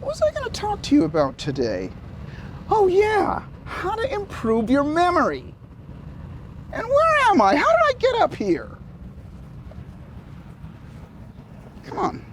What was I going to talk to you about today? Oh yeah, how to improve your memory. And where am I? How did I get up here? Come on.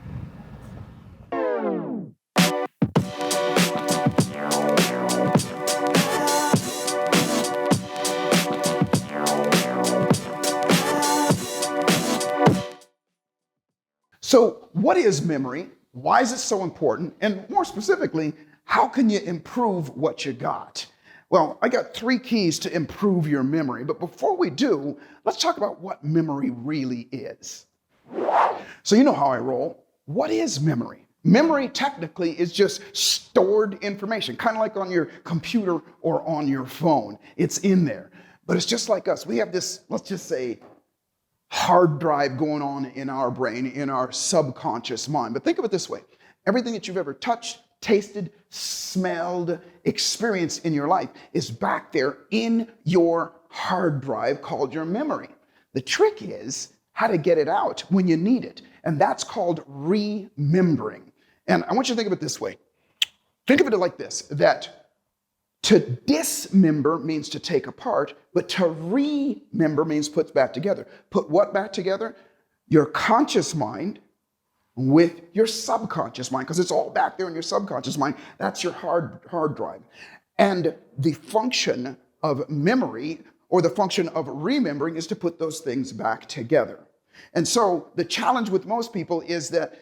So, what is memory? Why is it so important? And more specifically, how can you improve what you got? Well, I got 3 keys to improve your memory. But before we do, let's talk about what memory really is. So, you know how I roll. What is memory? Memory technically is just stored information, kind of like on your computer or on your phone. It's in there. But it's just like us. We have this, let's just say, hard drive going on in our brain, in our subconscious mind. But think of it this way. Everything that you've ever touched, tasted, smelled, experienced in your life is back there in your hard drive called your memory. The trick is how to get it out when you need it. And that's called remembering. And I want you to think of it this way. Think of it like this, that to dismember means to take apart, but to remember means put back together. Put what back together? Your conscious mind with your subconscious mind, because it's all back there in your subconscious mind. That's your hard drive. And the function of memory, or the function of remembering, is to put those things back together. And so the challenge with most people is that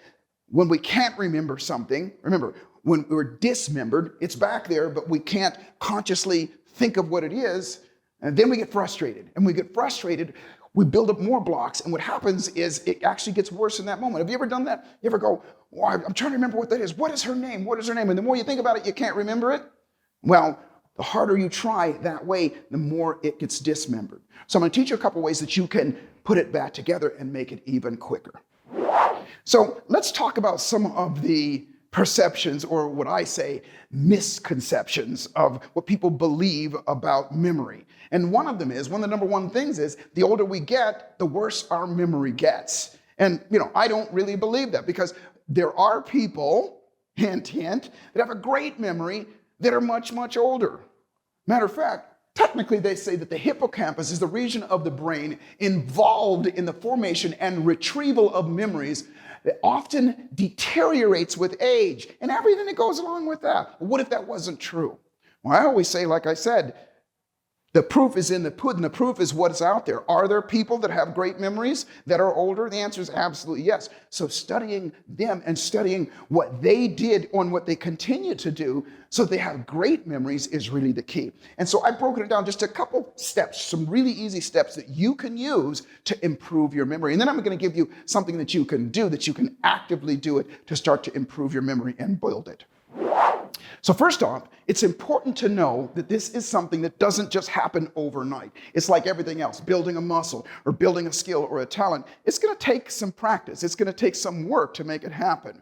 when we can't remember something, remember, when we're dismembered, it's back there, but we can't consciously think of what it is, and then we get frustrated. And we get frustrated, we build up more blocks, and what happens is it actually gets worse in that moment. Have you ever done that? You ever go, oh, I'm trying to remember what that is. What is her name? What is her name? And the more you think about it, you can't remember it. Well, the harder you try that way, the more it gets dismembered. So I'm going to teach you a couple ways that you can put it back together and make it even quicker. So let's talk about some of the perceptions, or what I say, misconceptions of what people believe about memory. And one of them is, one of the number one things is, the older we get, the worse our memory gets. And, I don't really believe that, because there are people, hint, hint, that have a great memory that are much, much older. Matter of fact, technically they say that the hippocampus is the region of the brain involved in the formation and retrieval of memories that often deteriorates with age, and everything that goes along with that. What if that wasn't true? Well, I always say, like I said, the proof is in the pudding. The proof is what's out there. Are there people that have great memories that are older? The answer is absolutely yes. So studying them and studying what they did and what they continue to do so they have great memories is really the key. And so I've broken it down just a couple steps, some really easy steps that you can use to improve your memory. And then I'm going to give you something that you can do, that you can actively do it to start to improve your memory and build it. So first off, it's important to know that this is something that doesn't just happen overnight. It's like everything else, building a muscle or building a skill or a talent. It's going to take some practice. It's going to take some work to make it happen.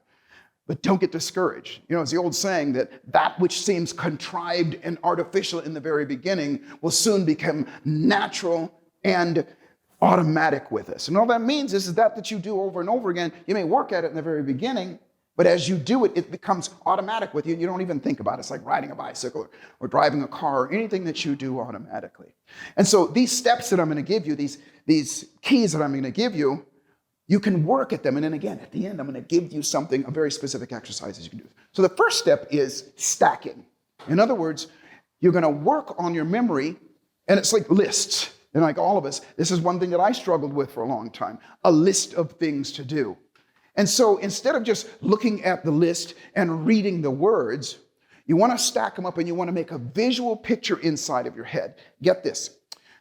But don't get discouraged. It's the old saying that which seems contrived and artificial in the very beginning will soon become natural and automatic with us. And all that means is that you do over and over again. You may work at it in the very beginning, but as you do it, it becomes automatic with you, and you don't even think about it. It's like riding a bicycle or driving a car, or anything that you do automatically. And so these steps that I'm going to give you, these keys that I'm going to give you, you can work at them. And then again, at the end, I'm going to give you something, a very specific exercises you can do. So the first step is stacking. In other words, you're going to work on your memory, and it's like lists. And like all of us, this is one thing that I struggled with for a long time, a list of things to do. And so instead of just looking at the list and reading the words, you want to stack them up, and you want to make a visual picture inside of your head. Get this,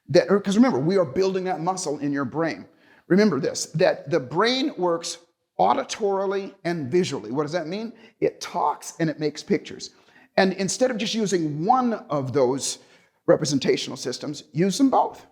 because remember, we are building that muscle in your brain. Remember this, that the brain works auditorily and visually. What does that mean? It talks and it makes pictures. And instead of just using one of those representational systems, use them both.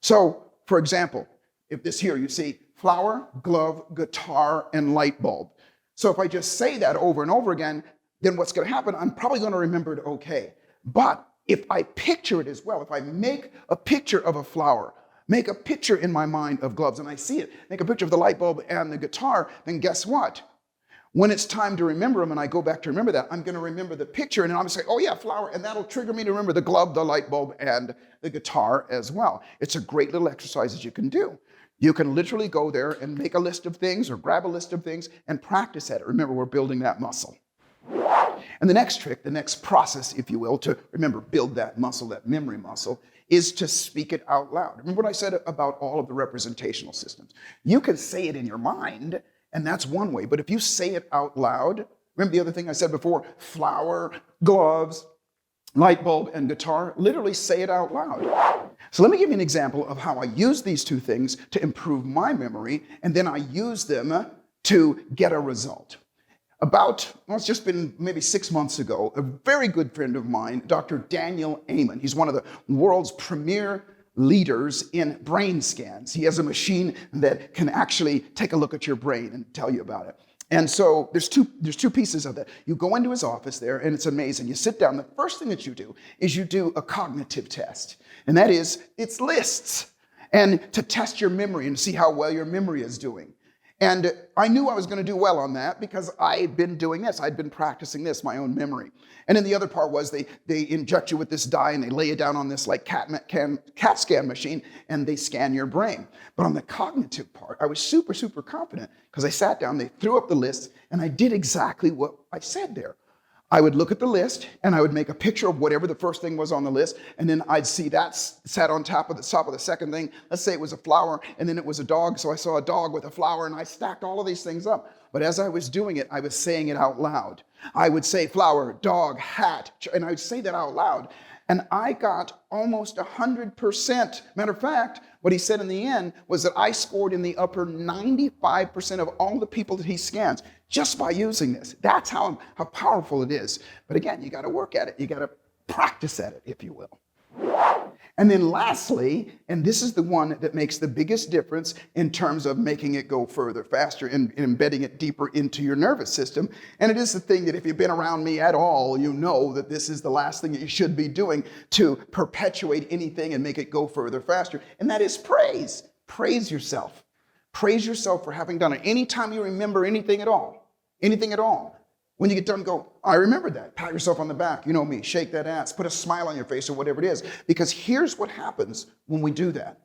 So, for example, if this here, you see flower, glove, guitar, and light bulb. So if I just say that over and over again, then what's going to happen, I'm probably going to remember it okay. But if I picture it as well, if I make a picture of a flower, make a picture in my mind of gloves, and I see it, make a picture of the light bulb and the guitar, then guess what? When it's time to remember them and I go back to remember that, I'm going to remember the picture and I'm going to say, oh yeah, flower, and that'll trigger me to remember the glove, the light bulb, and the guitar as well. It's a great little exercise that you can do. You can literally go there and make a list of things or grab a list of things and practice at it. Remember, we're building that muscle. And the next trick, the next process, if you will, to remember, build that muscle, that memory muscle, is to speak it out loud. Remember what I said about all of the representational systems? You can say it in your mind, and that's one way. But if you say it out loud, remember the other thing I said before, flower, gloves, light bulb, and guitar, literally say it out loud. So let me give you an example of how I use these two things to improve my memory, and then I use them to get a result. It's just been maybe 6 months ago, a very good friend of mine, Dr. Daniel Amen, he's one of the world's premier leaders in brain scans. He has a machine that can actually take a look at your brain and tell you about it. And so there's two pieces of that. You go into his office there, and it's amazing. You sit down. The first thing that you do is you do a cognitive test, and that is, it's lists, and to test your memory and see how well your memory is doing. And I knew I was going to do well on that because I'd been doing this. I'd been practicing this, my own memory. And then the other part was they inject you with this dye and they lay you down on this like CAT scan machine and they scan your brain. But on the cognitive part, I was super, super confident because I sat down, they threw up the list, and I did exactly what I said there. I would look at the list and I would make a picture of whatever the first thing was on the list, and then I'd see that sat on top of the second thing. Let's say it was a flower and then it was a dog, so I saw a dog with a flower and I stacked all of these things up. But as I was doing it, I was saying it out loud. I would say flower, dog, hat, and I would say that out loud. And I got almost 100%. Matter of fact, what he said in the end was that I scored in the upper 95% of all the people that he scans just by using this. That's how powerful it is. But again, you got to work at it. You got to practice at it, if you will. And then lastly, and this is the one that makes the biggest difference in terms of making it go further, faster, and embedding it deeper into your nervous system. And it is the thing that if you've been around me at all, you know that this is the last thing that you should be doing to perpetuate anything and make it go further, faster. And that is praise. Praise yourself. Praise yourself for having done it. Anytime you remember anything at all, when you get done, go, I remembered that. Pat yourself on the back. You know me. Shake that ass. Put a smile on your face or whatever it is. Because here's what happens when we do that.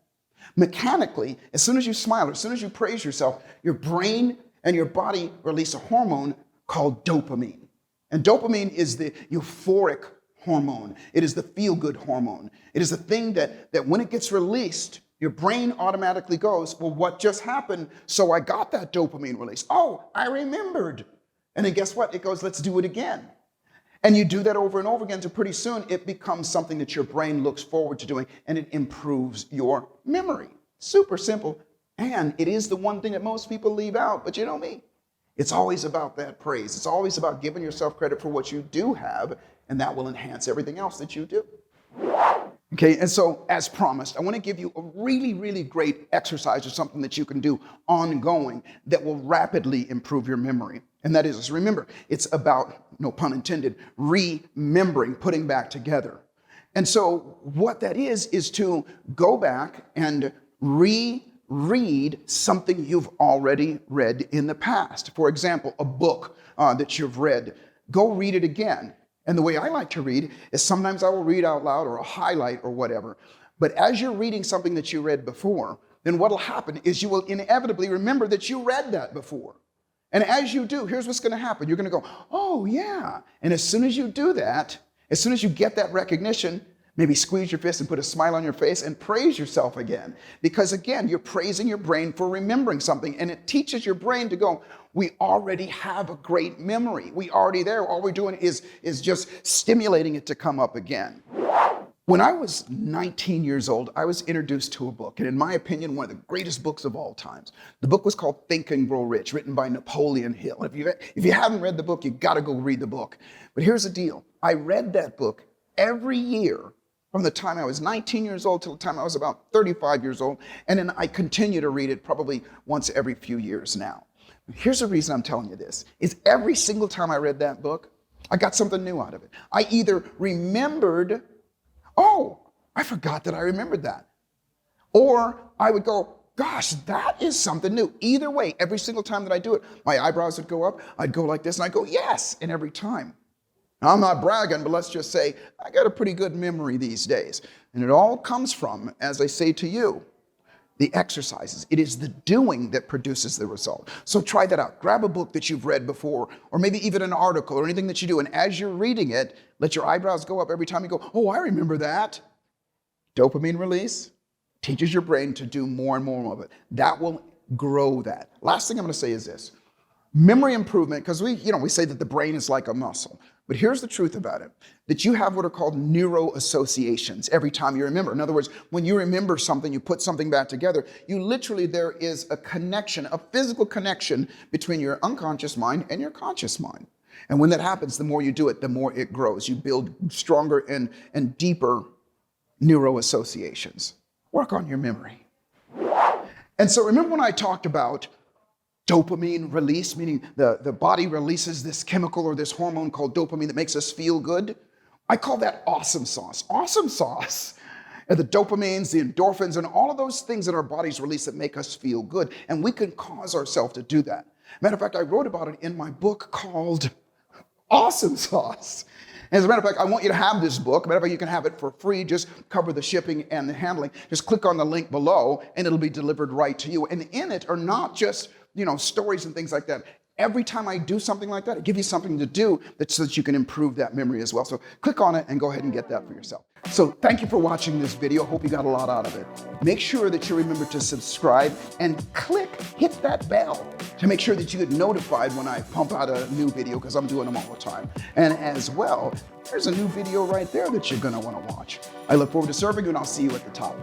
Mechanically, as soon as you smile, as soon as you praise yourself, your brain and your body release a hormone called dopamine. And dopamine is the euphoric hormone. It is the feel-good hormone. It is the thing that when it gets released, your brain automatically goes, well, what just happened? So I got that dopamine release. Oh, I remembered. And then guess what? It goes, let's do it again. And you do that over and over again, so pretty soon it becomes something that your brain looks forward to doing, and it improves your memory. Super simple. And it is the one thing that most people leave out, but you know me. It's always about that praise. It's always about giving yourself credit for what you do have, and that will enhance everything else that you do. Okay, and so as promised, I want to give you a really, really great exercise or something that you can do ongoing that will rapidly improve your memory. And that is, remember, it's about, no pun intended, remembering, putting back together. And so what that is to go back and reread something you've already read in the past. For example, a book that you've read. Go read it again. And the way I like to read is sometimes I will read out loud or a highlight or whatever. But as you're reading something that you read before, then what will happen is you will inevitably remember that you read that before. And as you do, here's what's going to happen. You're going to go, oh, yeah. And as soon as you do that, as soon as you get that recognition, maybe squeeze your fist and put a smile on your face and praise yourself again. Because again, you're praising your brain for remembering something. And it teaches your brain to go, we already have a great memory. We already there. All we're doing is just stimulating it to come up again. When I was 19 years old, I was introduced to a book, and in my opinion, one of the greatest books of all times. The book was called Think and Grow Rich, written by Napoleon Hill. If you haven't read the book, you got to go read the book. But here's the deal. I read that book every year from the time I was 19 years old till the time I was about 35 years old, and then I continue to read it probably once every few years now. Here's the reason I'm telling you this, is every single time I read that book, I got something new out of it. I either remembered, oh, I forgot that I remembered that. Or I would go, gosh, that is something new. Either way, every single time that I do it, my eyebrows would go up, I'd go like this, and I'd go, yes, and every time. Now, I'm not bragging, but let's just say I got a pretty good memory these days. And it all comes from, as I say to you, the exercises. It is the doing that produces the result. So try that out. Grab a book that you've read before, or maybe even an article or anything that you do. And as you're reading it, let your eyebrows go up every time you go, oh, I remember that. Dopamine release teaches your brain to do more and more of it. That will grow that. Last thing I'm going to say is this. Memory improvement, because we say that the brain is like a muscle. But here's the truth about it, that you have what are called neuro-associations every time you remember. In other words, when you remember something, you put something back together, there is a connection, a physical connection between your unconscious mind and your conscious mind. And when that happens, the more you do it, the more it grows. You build stronger and deeper neuro-associations. Work on your memory. And so remember when I talked about dopamine release, meaning the body releases this chemical or this hormone called dopamine that makes us feel good? I call that awesome sauce. Awesome sauce are the dopamines, the endorphins, and all of those things that our bodies release that make us feel good. And we can cause ourselves to do that. Matter of fact, I wrote about it in my book called Awesome Sauce. As a matter of fact, I want you to have this book. Matter of fact, you can have it for free. Just cover the shipping and the handling. Just click on the link below and it'll be delivered right to you. And in it are not just stories and things like that. Every time I do something like that, I give you something to do so that you can improve that memory as well. So click on it and go ahead and get that for yourself. So thank you for watching this video. Hope you got a lot out of it. Make sure that you remember to subscribe and hit that bell to make sure that you get notified when I pump out a new video, because I'm doing them all the time. And as well, there's a new video right there that you're going to want to watch. I look forward to serving you, and I'll see you at the top.